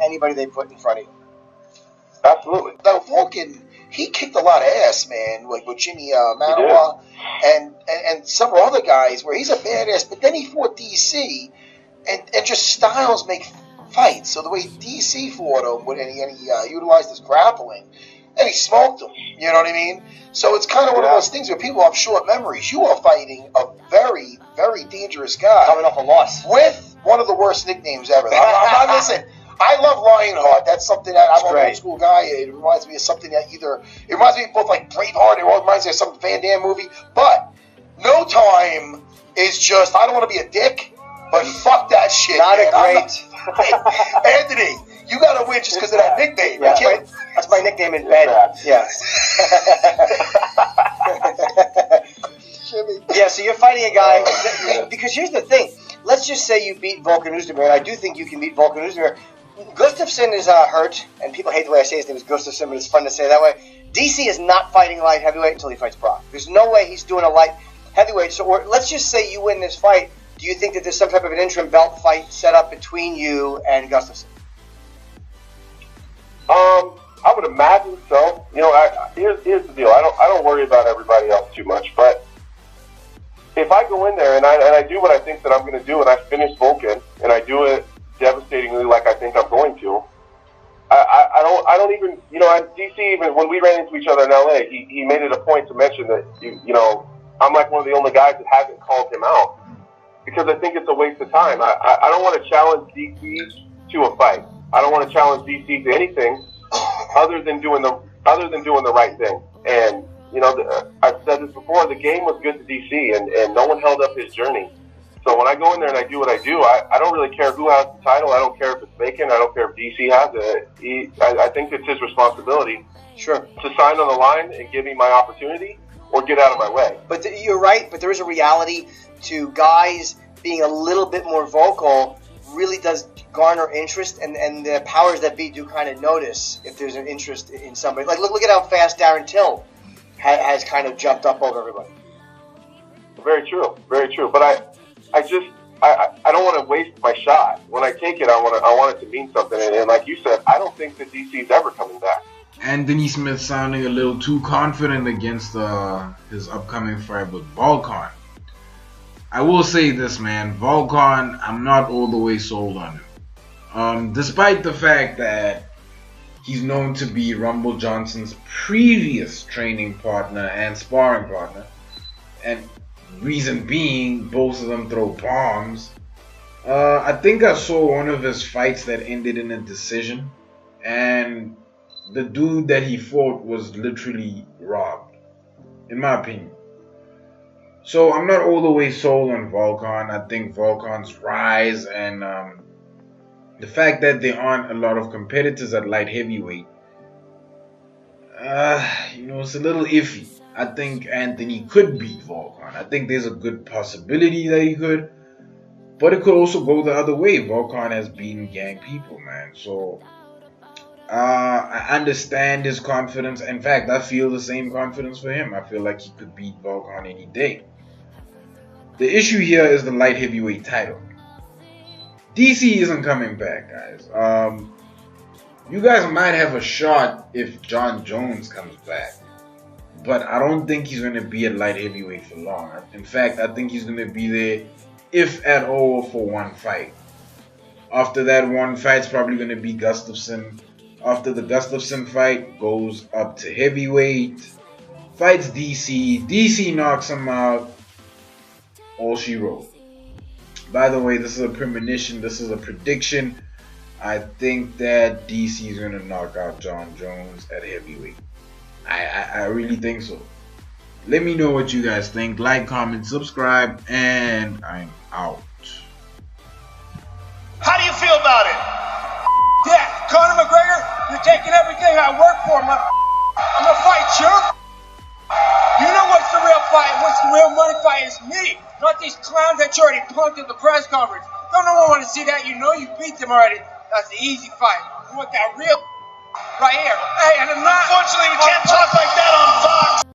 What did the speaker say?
anybody they put in front of you. Absolutely. Now, Vulcan, he kicked a lot of ass, man, like with Jimmy Manoa and several other guys where he's a badass, but then he fought DC and just styles make fights. So the way DC fought him, and he utilized his grappling, and he smoked him. You know what I mean? So it's kind of one of those things where people have short memories. You are fighting a very, very dangerous guy. Coming off a loss. With one of the worst nicknames ever. I'm not listening. I love Lionheart. That's something that I'm an old school guy. It reminds me of something that it reminds me of both like Braveheart, it reminds me of some Van Damme movie. But No Time is just, I don't want to be a dick, but fuck that shit. Not a great. Hey, Anthony, you got to win just because of that nickname. Yeah, that's my nickname in bed. Yeah. Yeah, so you're fighting a guy, because here's the thing. Let's just say you beat Volkan Oezdemir, and I do think you can beat Volkan Oezdemir. Gustafsson is hurt, and people hate the way I say his name is Gustafsson, but it's fun to say it that way. DC is not fighting light heavyweight until he fights Brock. There's no way he's doing a light heavyweight. So let's just say you win this fight. Do you think that there's some type of an interim belt fight set up between you and Gustafsson? I would imagine so. You know, here's the deal. I don't worry about everybody else too much, but if I go in there and I do what I think that I'm going to do, and I finish Vulcan, and I do it devastatingly like I think I'm going to, I don't even, you know, DC, even when we ran into each other in LA, he made it a point to mention that, you know, I'm like one of the only guys that hasn't called him out, because I think it's a waste of time. I don't want to challenge DC to a fight. I don't want to challenge DC to anything other than doing the right thing. And you know, I've said this before, the game was good to DC, and no one held up his journey. So when I go in there and I do what I do, I don't really care who has the title. I don't care if it's vacant. I don't care if DC has it. I think it's his responsibility to sign on the line and give me my opportunity or get out of my way. But you're right, but there is a reality to guys being a little bit more vocal really does garner interest, and the powers that be do kind of notice if there's an interest in somebody. Like, look at how fast Darren Till has kind of jumped up over everybody. Very true, very true. But I don't want to waste my shot. When I take it, I want it to mean something. And like you said, I don't think that DC's ever coming back. Anthony Smith sounding a little too confident against his upcoming fight with Volkan. I will say this, man. Volkan, I'm not all the way sold on him. Despite the fact that he's known to be Rumble Johnson's previous training partner and sparring partner. And reason being, both of them throw bombs. I think I saw one of his fights that ended in a decision. And the dude that he fought was literally robbed, in my opinion. So I'm not all the way sold on Volkan. I think Volkan's rise and the fact that there aren't a lot of competitors at light heavyweight, you know, it's a little iffy. I think Anthony could beat Volkan. I think there's a good possibility that he could, but it could also go the other way. Volkan has beaten gang people, man. So I understand his confidence. In fact, I feel the same confidence for him. I feel like he could beat Volkan any day. The issue here is the light heavyweight title. DC isn't coming back, guys. You guys might have a shot if John Jones comes back, but I don't think he's going to be at light heavyweight for long. In fact, I think he's going to be there, if at all, for one fight. After that one fight's probably going to be Gustafsson. After the Gustafsson fight, goes up to heavyweight, fights DC. DC knocks him out. All she wrote. By the way, this is a premonition. This is a prediction. I think that DC is going to knock out John Jones at heavyweight. I really think so. Let me know what you guys think. Like, comment, subscribe, and I'm out. How do you feel about it? Yeah, Conor McGregor, you're taking everything I work for. I'm going to fight you. You know what's the real fight? What's the real money fight? Is me. Not these clowns that you already punked at the press conference. Don't no one want to see that. You know you beat them already. That's the easy fight. You want that real right here. Hey, and I'm not. Unfortunately, we can't talk like that on Fox.